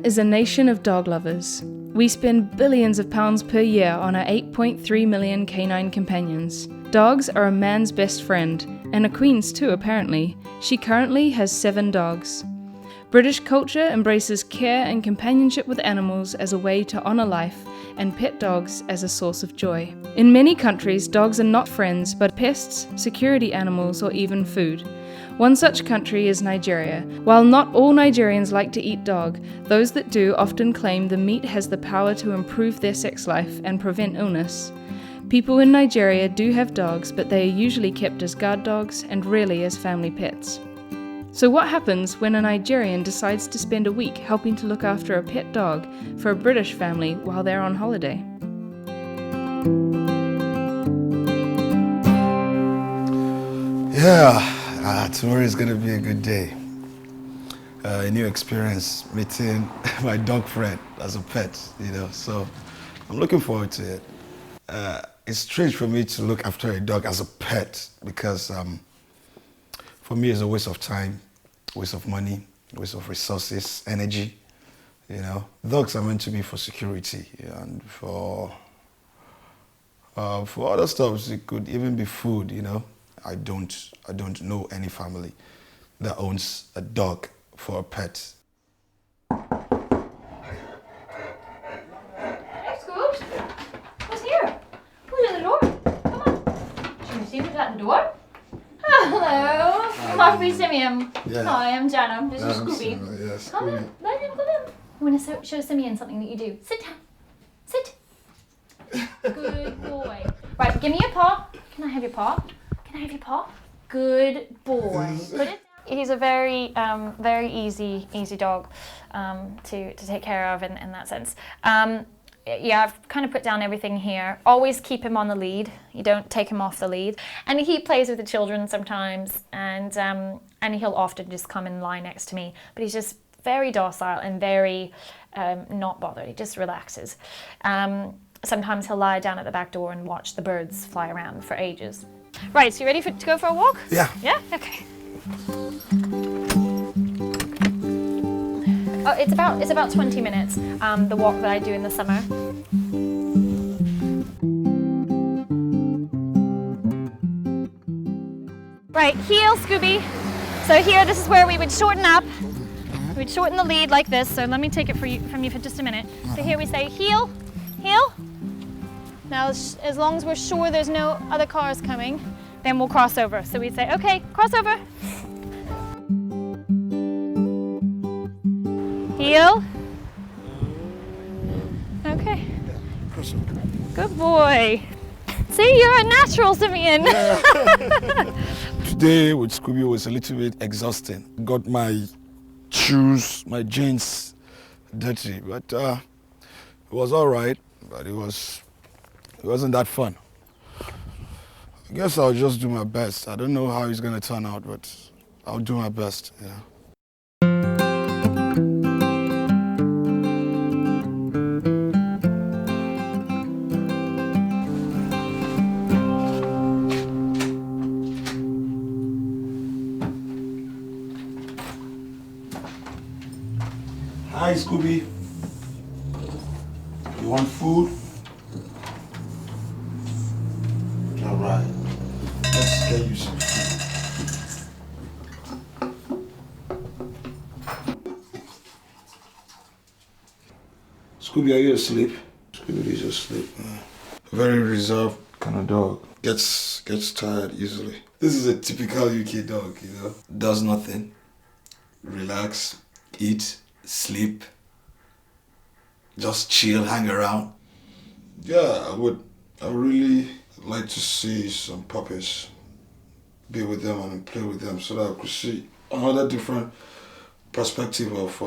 is a nation of dog lovers. We spend billions of pounds per year on our 8.3 million canine companions. Dogs are a man's best friend, and a queen's too apparently. She currently has 7 dogs. British culture embraces care and companionship with animals as a way to honour life, and pet dogs as a source of joy. In many countries, dogs are not friends, but pests, security animals, or even food. One such country is Nigeria. While not all Nigerians like to eat dog, those that do often claim the meat has the power to improve their sex life and prevent illness. People in Nigeria do have dogs, but they are usually kept as guard dogs and rarely as family pets. So what happens when a Nigerian decides to spend a week helping to look after a pet dog for a British family while they're on holiday? Yeah, tomorrow is going to be a good day. A new experience, meeting my dog friend as a pet, so I'm looking forward to it. It's strange for me to look after a dog as a pet because for me it's a waste of time, waste of money, waste of resources, energy. Dogs are meant to be for security and for other stuff. It could even be food. I don't know any family that owns a dog for a pet. Hey, Scoobs! Who's here? Who's at the door? Come on. Should we see who's at the door? Hello. You must be SIMEON. Yeah. Hi, I'm JANNAH. This is Scooby. Yes, Come in. Let him come in. I want to show SIMEON something that you do. Sit down. Sit. Good boy. Right, give me your paw. Can I have your paw? Can I have your paw? Good boy. Put it down. He's a very, very easy dog to take care of in that sense. Yeah, I've kind of put down everything here. Always keep him on the lead. You don't take him off the lead. And he plays with the children sometimes, and he'll often just come and lie next to me. But he's just very docile and very not bothered. He just relaxes. Sometimes he'll lie down at the back door and watch the birds fly around for ages. Right, so you ready to go for a walk? Yeah. Yeah? Okay. Oh, it's about 20 minutes, the walk that I do in the summer. Right, heel, Scooby. So here, this is where we would shorten up. We'd shorten the lead like this, so let me take it from you for just a minute. So here we say heel, heel. Now, as long as we're sure there's no other cars coming, then we'll cross over. So we say, okay, cross over. Heel. Okay. Good boy. See, you're a natural, SIMEON. Today with Scooby was a little bit exhausting. Got my shoes, my jeans dirty, but it was all right. But it wasn't that fun. I guess I'll just do my best. I don't know how it's gonna turn out, but I'll do my best. Hi, Scooby. You want food? All right. Let's get you some food. Scooby, are you asleep? Scooby is asleep. Very reserved kind of dog. Gets tired easily. This is a typical UK dog, Does nothing. Relax, eat, sleep, just chill, hang around. Yeah, I would really like to see some puppies, be with them and play with them so that I could see another different perspective of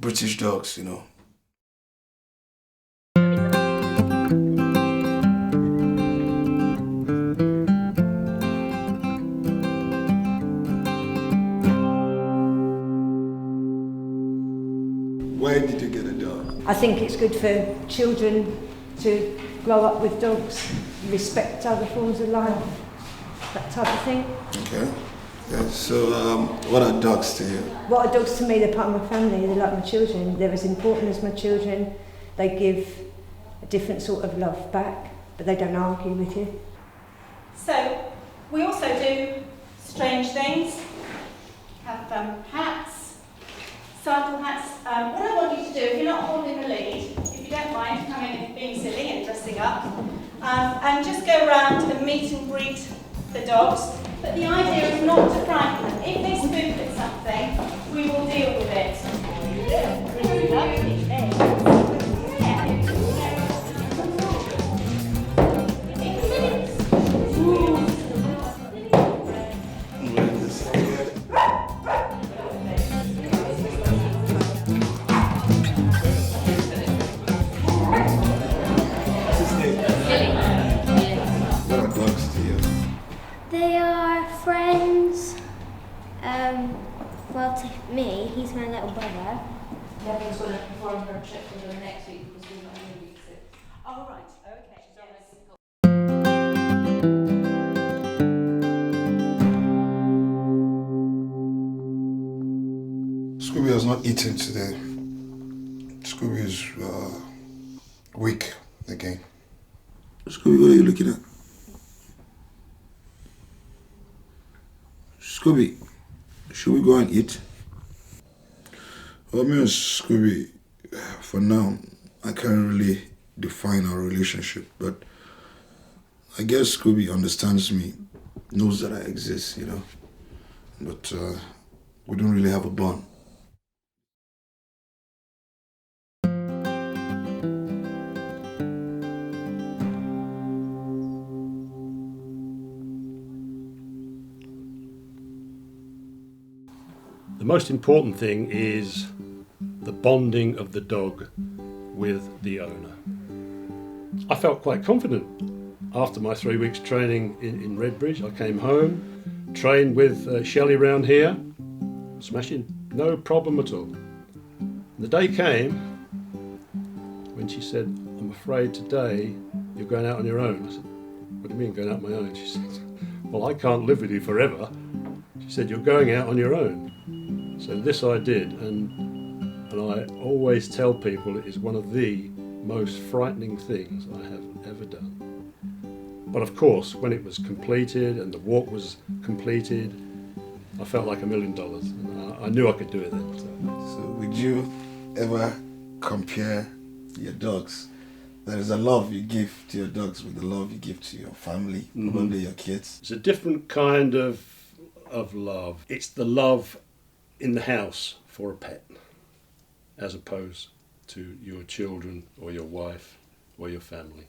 British dogs, Where did you get a dog? I think it's good for children to grow up with dogs, respect other forms of life, that type of thing. Okay. Yeah, so, what are dogs to you? What are dogs to me? They're part of my family. They're like my children. They're as important as my children. They give a different sort of love back, but they don't argue with you. So, we also do strange things. Have hats, sample hats. What I want you to do, if you're not holding the lead, if you don't mind coming and being silly and dressing up, and just go around and meet and greet the dogs. But the idea is not to frighten them. If they spook at something, we will deal with it. What are dogs to you? They are friends. Well, to me, he's my little brother. Devon's going to perform her trip for the next week because we're not in week 6. Oh, right, okay, yes. Scooby has not eaten today. Scooby is weak again. Scooby, what are you looking at? Scooby, should we go and eat? Well, me and Scooby, for now, I can't really define our relationship, but I guess Scooby understands me, knows that I exist, you know, but we don't really have a bond. The most important thing is the bonding of the dog with the owner. I felt quite confident after my 3 weeks training in Redbridge. I came home, trained with Shelley round here, smashing, no problem at all. And the day came when she said, "I'm afraid today you're going out on your own." I said, "What do you mean going out on my own?" She said, "Well, I can't live with you forever." She said, "You're going out on your own." So this I did, and I always tell people it is one of the most frightening things I have ever done. But of course, when it was completed and the walk was completed, I felt like $1 million. And I knew I could do it then. So would you ever compare your dogs? There is a love you give to your dogs with the love you give to your family, probably your kids. It's a different kind of love. It's the love in the house for a pet, as opposed to your children or your wife or your family.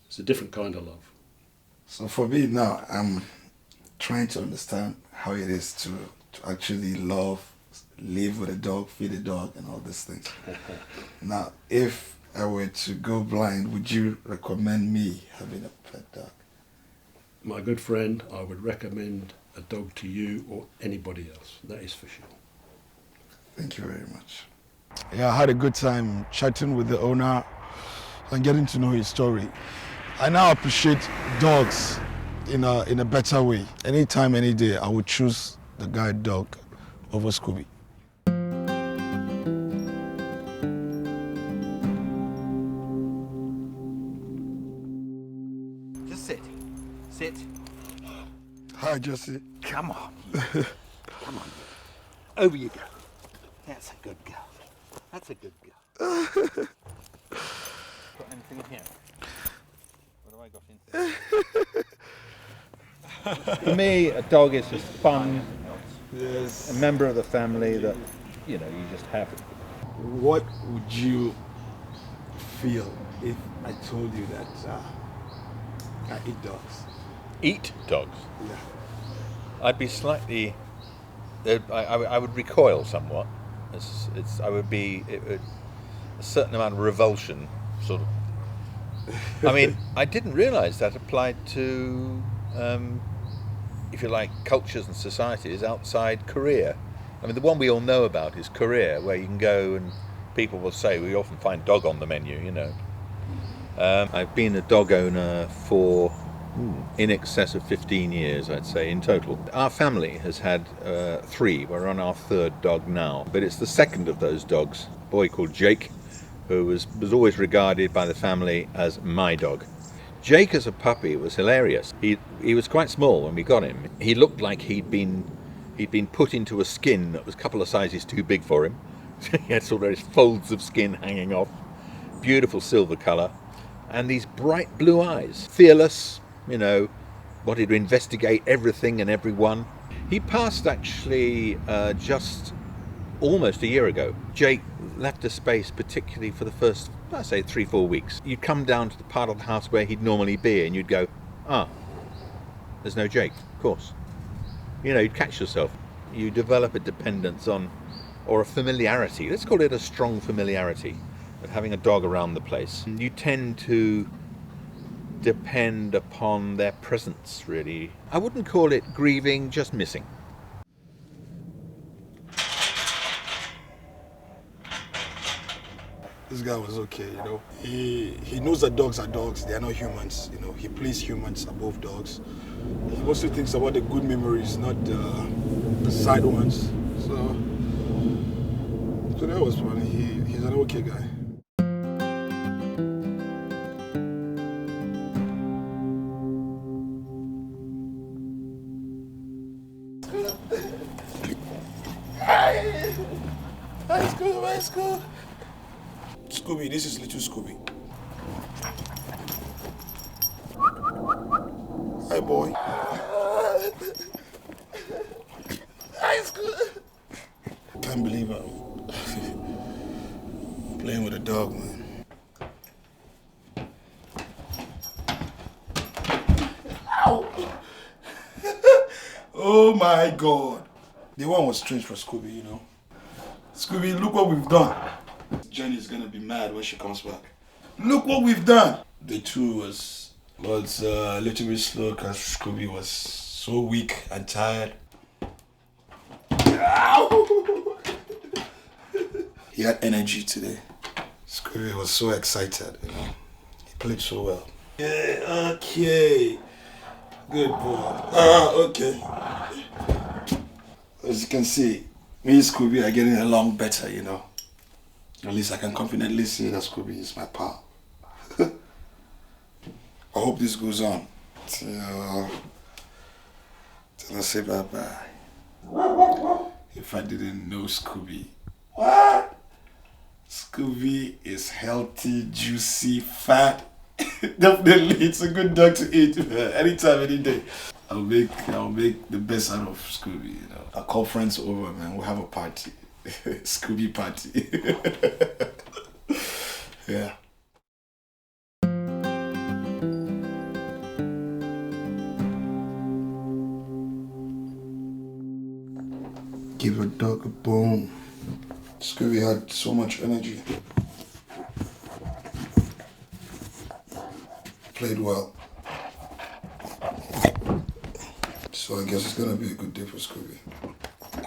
It's a different kind of love. So for me now, I'm trying to understand how it is to actually love, live with a dog, feed a dog, and all these things. Now, if I were to go blind, would you recommend me having a pet dog? My good friend, I would recommend a dog to you or anybody else, that is for sure. Thank you very much. Yeah, I had a good time chatting with the owner and getting to know his story. I now appreciate dogs in a better way. Anytime, any day, I would choose the guide dog over Scooby. Just sit. Sit. Hi, Jessie. Come on. Come on. Over you go. That's a good girl. That's a good girl. Got anything in here? What have I got in? For me, a dog is just fun. Yes. A member of the family that, you know, you just have. What would you feel if I told you that I eat dogs? Eat dogs? Yeah. I'd be slightly. I would recoil somewhat. I would be a certain amount of revulsion, sort of. I mean, I didn't realise that applied to, if you like, cultures and societies outside Korea. I mean, the one we all know about is Korea, where you can go and people will say, we often find dog on the menu, you know. I've been a dog owner for in excess of 15 years, I'd say, in total. Our family has had 3. We're on our 3rd dog now, but it's the 2nd of those dogs, a boy called Jake, who was always regarded by the family as my dog. Jake as a puppy was hilarious. He was quite small when we got him. He looked like he'd been put into a skin that was a couple of sizes too big for him. He had sort of those folds of skin hanging off, beautiful silver colour, and these bright blue eyes. Fearless, you know, wanted to investigate everything and everyone. He passed actually just almost a year ago. Jake left the space particularly for the first, I'd say, 3-4 weeks. You'd come down to the part of the house where he'd normally be and you'd go, ah, there's no Jake, of course. You know, you'd catch yourself. You develop a dependence on, or a familiarity, let's call it a strong familiarity, of having a dog around the place. You tend to depend upon their presence, really. I wouldn't call it grieving, just missing. This guy was okay, you know. He knows that dogs are dogs, they are not humans, you know. He places humans above dogs. He mostly thinks about the good memories, not the side ones. So that was funny. He's an okay guy. Hi, Scooby. Scooby, this is little Scooby. Hi, boy. Hi, Scooby. Can't believe I'm playing with a dog, man. Ow! Oh my God. The one was strange for Scooby, you know. Scooby, look what we've done. Jenny's gonna be mad when she comes back. Look what we've done. The two was a little bit slow because Scooby was so weak and tired. Ow! He had energy today. Scooby was so excited, you know. He played so well. Yeah, okay. Good boy. Okay. As you can see, me and Scooby are getting along better, you know. At least I can confidently say that Scooby is my pal. I hope this goes on till I say bye-bye. If I didn't know Scooby. What? Scooby is healthy, juicy, fat. Definitely, it's a good dog to eat. Anytime, any day. I'll make the best out of Scooby, you know. I'll call friends over, man. We'll have a party. Scooby party. Yeah. Give a dog a bone. Scooby had so much energy. Played well. So I guess it's gonna be a good day for Scooby.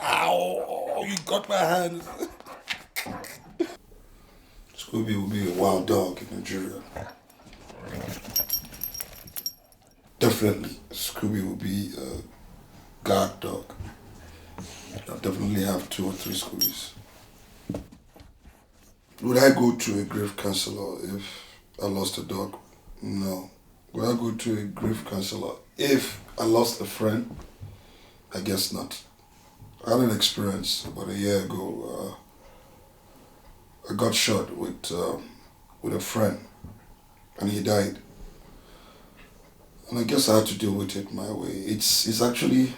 Ow! You got my hands. Scooby will be a wild dog in Nigeria. Definitely, Scooby will be a guard dog. I'll definitely have 2 or 3 Scoobies. Would I go to a grave counselor if I lost a dog? No. Would I go to a grave counselor if I lost a friend? I guess not. I had an experience about a year ago. I got shot with a friend, and he died. And I guess I had to deal with it my way. It's actually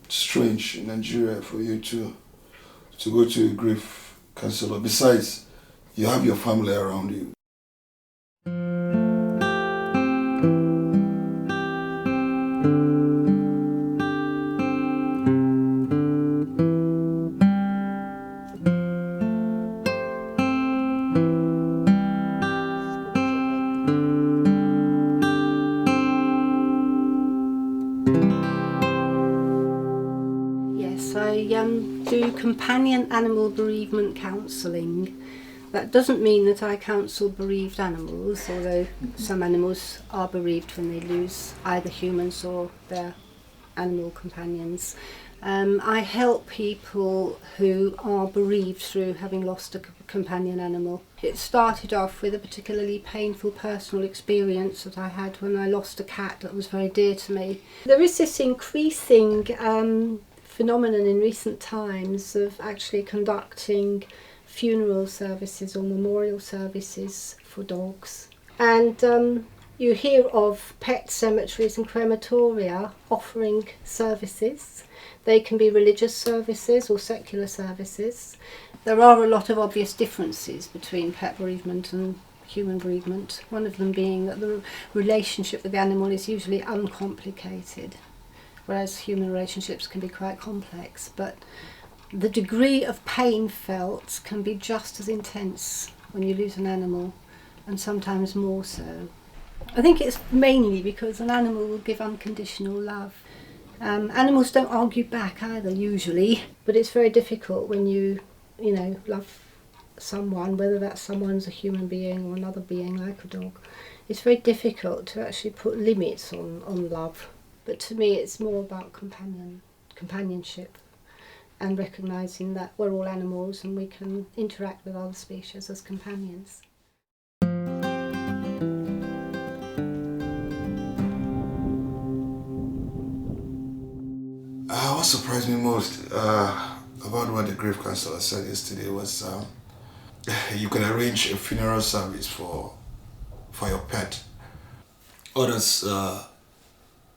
strange in Nigeria for you to go to a grave counselor. Besides, you have your family around you. Yes, I do companion animal bereavement counselling, That doesn't mean that I counsel bereaved animals, although some animals are bereaved when they lose either humans or their animal companions. I help people who are bereaved through having lost a companion animal. It started off with a particularly painful personal experience that I had when I lost a cat that was very dear to me. There is this increasing phenomenon in recent times of actually conducting funeral services or memorial services for dogs. And you hear of pet cemeteries and crematoria offering services. They can be religious services or secular services. There are a lot of obvious differences between pet bereavement and human bereavement, one of them being that the relationship with the animal is usually uncomplicated, whereas human relationships can be quite complex. But the degree of pain felt can be just as intense when you lose an animal, and sometimes more so. I think it's mainly because an animal will give unconditional love. Animals don't argue back either, usually, but it's very difficult when you love someone, whether that someone's a human being or another being like a dog. It's very difficult to actually put limits on love. But to me, it's more about companionship and recognising that we're all animals and we can interact with other species as companions. What surprised me most about what the grief counsellor said yesterday was you can arrange a funeral service for your pet. Others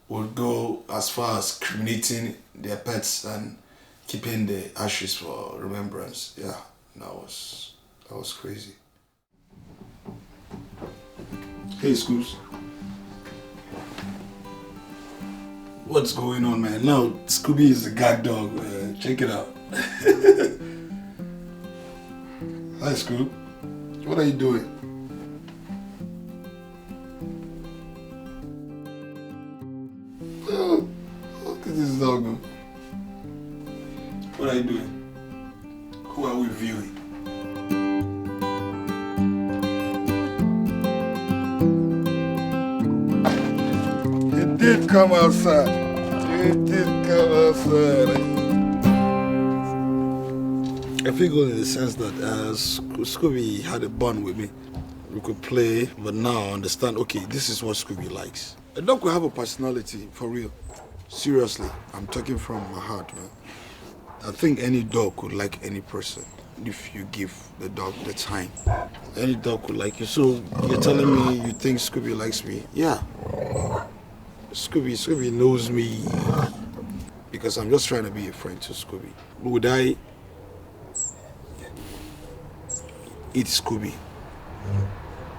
would go as far as cremating their pets and keeping the ashes for remembrance. Yeah, that was crazy. Hey, Scoops. What's going on, man? Now, Scooby is a guard dog, man. Check it out. Hi, Scoob. What are you doing? Oh, look at this dog. What are you doing? Who are we viewing? It did come outside. It did come outside. I feel good in the sense that Scooby had a bond with me. We could play, but now I understand, okay, this is what Scooby likes. A dog could have a personality, for real. Seriously, I'm talking from my heart, man. I think any dog could like any person if you give the dog the time. Any dog could like you. So you're telling me you think Scooby likes me? Yeah. Scooby knows me because I'm just trying to be a friend to Scooby. Would I eat Scooby?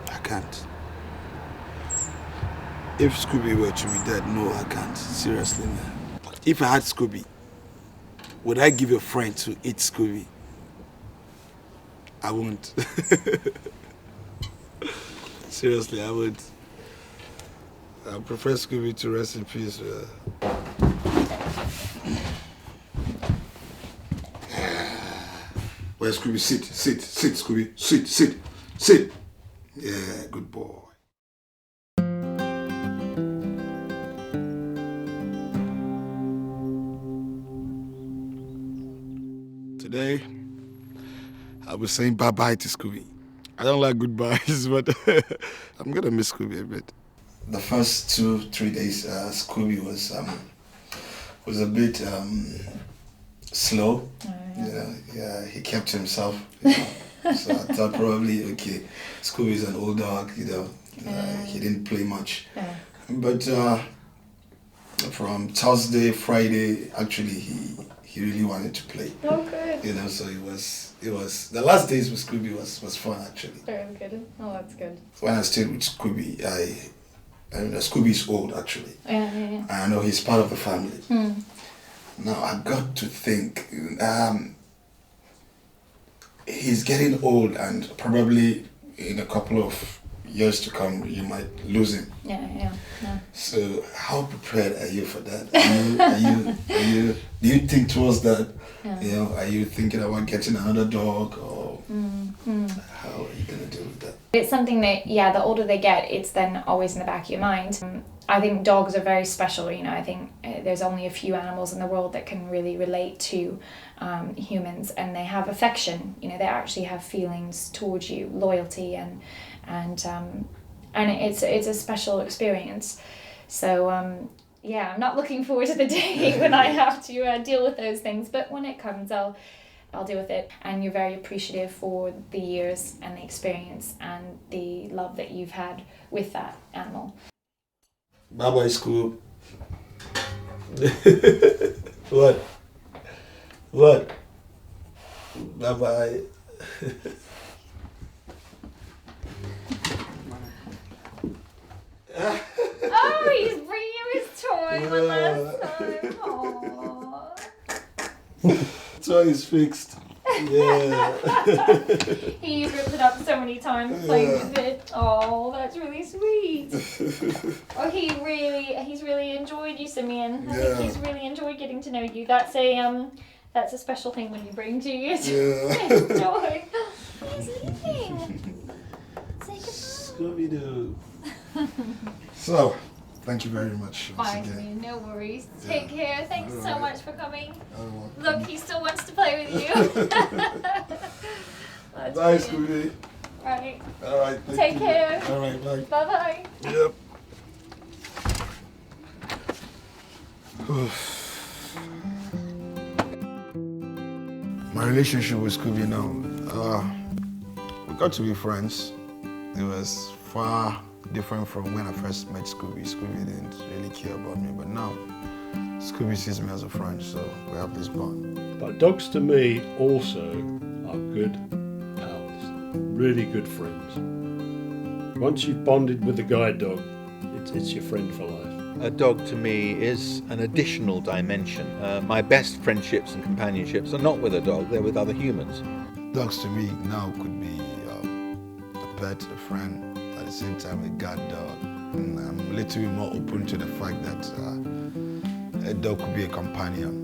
I can't. If Scooby were to be dead, no, I can't. Seriously, man. If I had Scooby, would I give a friend to eat Scooby? I won't. Seriously, I would. I prefer Scooby to rest in peace. Where's Scooby? Sit, Scooby. Sit. Yeah, good boy. Today, I was saying bye-bye to Scooby. I don't like goodbyes, but I'm gonna miss Scooby a bit. The first 2-3 days, Scooby was a bit slow. Yeah, he kept to himself. So I thought probably, okay, Scooby's an old dog, he didn't play much. But from Thursday, Friday, actually he really wanted to play. Oh, good. So it was the last days with Scooby was fun actually. Very good. Oh, that's good. When I stayed with Scooby, I mean, Scooby's old actually. Yeah. I know he's part of the family. Now I got to think, he's getting old and probably in a couple of years to come you might lose him. Yeah. So how prepared are you for that? Do you think towards that? Yeah. Are you thinking about getting another dog or how It's something that, yeah, the older they get, it's then always in the back of your mind. I think dogs are very special, you know. I think there's only a few animals in the world that can really relate to humans, and they have affection, you know, they actually have feelings towards you, loyalty, and it's a special experience. So yeah, I'm not looking forward to the day when I have to deal with those things, but when it comes, I'll deal with it. And you're very appreciative for the years and the experience and the love that you've had with that animal. Bye-bye, Scoob. What? What? Bye-bye. Oh, he's bringing you his toy one last time. Aww. Toy is fixed. Yeah. He's ripped it up so many times playing with it. Oh, that's really sweet. Oh, he's really enjoyed you, Simeon. I think he's really enjoyed getting to know you. That's a special thing when you bring to you. His toy. He's eating. Say goodbye. Scooby-Doo. So, thank you very much. Fine, Simeon, no worries. Take care. Thanks so much for coming. Look, he still wants to play with you. Bye, Scooby. Right. All right. Take care. All right, bye. Bye-bye. Yep. My relationship with Scooby now, we got to be friends. It was far different from when I first met Scooby. Scooby didn't really care about me, but now Scooby sees me as a friend, so we have this bond. But dogs to me also are good pals, really good friends. Once you've bonded with the guide dog, it's your friend for life. A dog to me is an additional dimension. My best friendships and companionships are not with a dog, they're with other humans. Dogs to me now could be a pet, a friend, at the same time a guard dog. And I'm a little bit more open to the fact that a dog could be a companion.